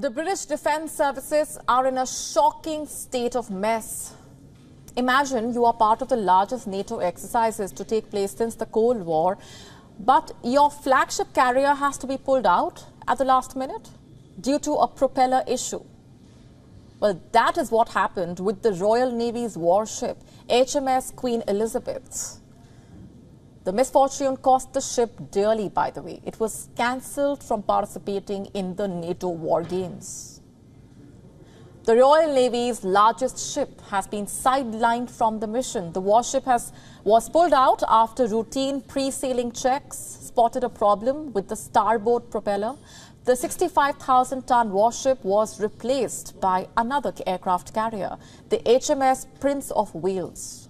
The British Defence Services are in a shocking state of mess. Imagine you are part of the largest NATO exercises to take place since the Cold War, but your flagship carrier has to be pulled out at the last minute due to a propeller issue. Well, that is what happened with the Royal Navy's warship, HMS Queen Elizabeth. The misfortune cost the ship dearly, by the way. It was cancelled from participating in the NATO war games. The Royal Navy's largest ship has been sidelined from the mission. The warship was pulled out after routine pre-sailing checks spotted a problem with the starboard propeller. The 65,000-ton warship was replaced by another aircraft carrier, the HMS Prince of Wales.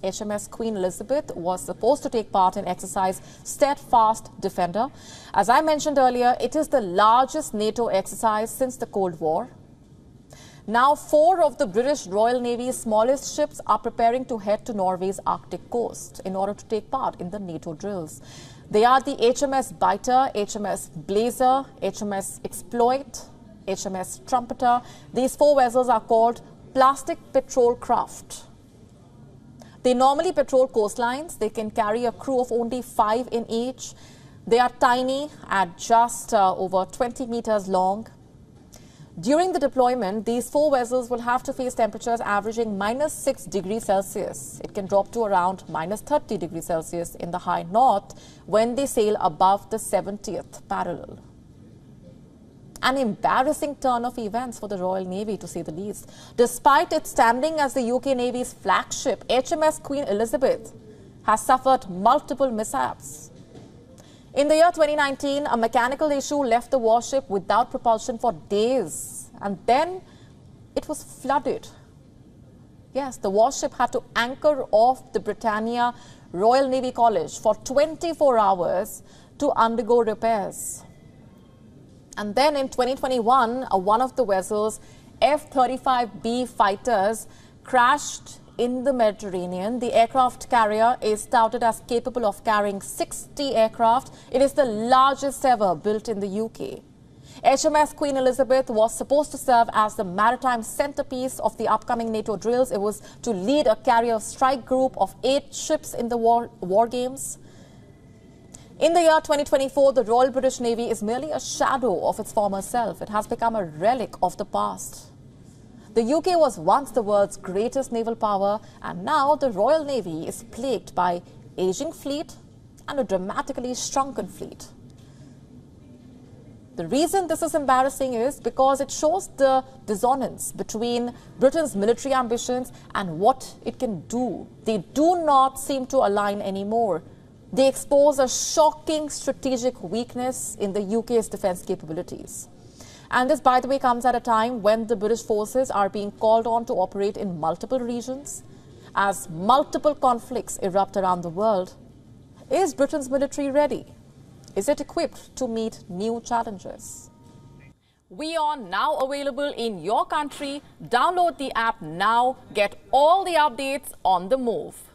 HMS Queen Elizabeth was supposed to take part in exercise Steadfast Defender. As I mentioned earlier, it is the largest NATO exercise since the Cold War. Now, 4 of the British Royal Navy's smallest ships are preparing to head to Norway's Arctic coast in order to take part in the NATO drills. They are the HMS Biter, HMS Blazer, HMS Exploit, HMS Trumpeter. These 4 vessels are called plastic patrol craft. They normally patrol coastlines. They can carry a crew of only 5 in each. They are tiny at just over 20 meters long. During the deployment, these 4 vessels will have to face temperatures averaging -6 degrees Celsius. It can drop to around -30 degrees Celsius in the high north when they sail above the 70th parallel. An embarrassing turn of events for the Royal Navy, to say the least. Despite its standing as the UK Navy's flagship, HMS Queen Elizabeth has suffered multiple mishaps. In the year 2019, a mechanical issue left the warship without propulsion for days, and then it was flooded. Yes, the warship had to anchor off the Britannia Royal Navy College for 24 hours to undergo repairs. And then in 2021, one of the vessel's F-35B fighters crashed in the Mediterranean. The aircraft carrier is touted as capable of carrying 60 aircraft. It is the largest ever built in the UK. HMS Queen Elizabeth was supposed to serve as the maritime centerpiece of the upcoming NATO drills. It was to lead a carrier strike group of 8 ships in the war games. In the year 2024, the Royal British Navy is merely a shadow of its former self. It has become a relic of the past. The UK was once the world's greatest naval power, and now the Royal Navy is plagued by aging fleet and a dramatically shrunken fleet. The reason this is embarrassing is because it shows the dissonance between Britain's military ambitions and what it can do. They do not seem to align anymore. They expose a shocking strategic weakness in the UK's defence capabilities. And this, by the way, comes at a time when the British forces are being called on to operate in multiple regions as multiple conflicts erupt around the world. Is Britain's military ready? Is it equipped to meet new challenges? WION now available in your country. Download the app now. Get all the updates on the move.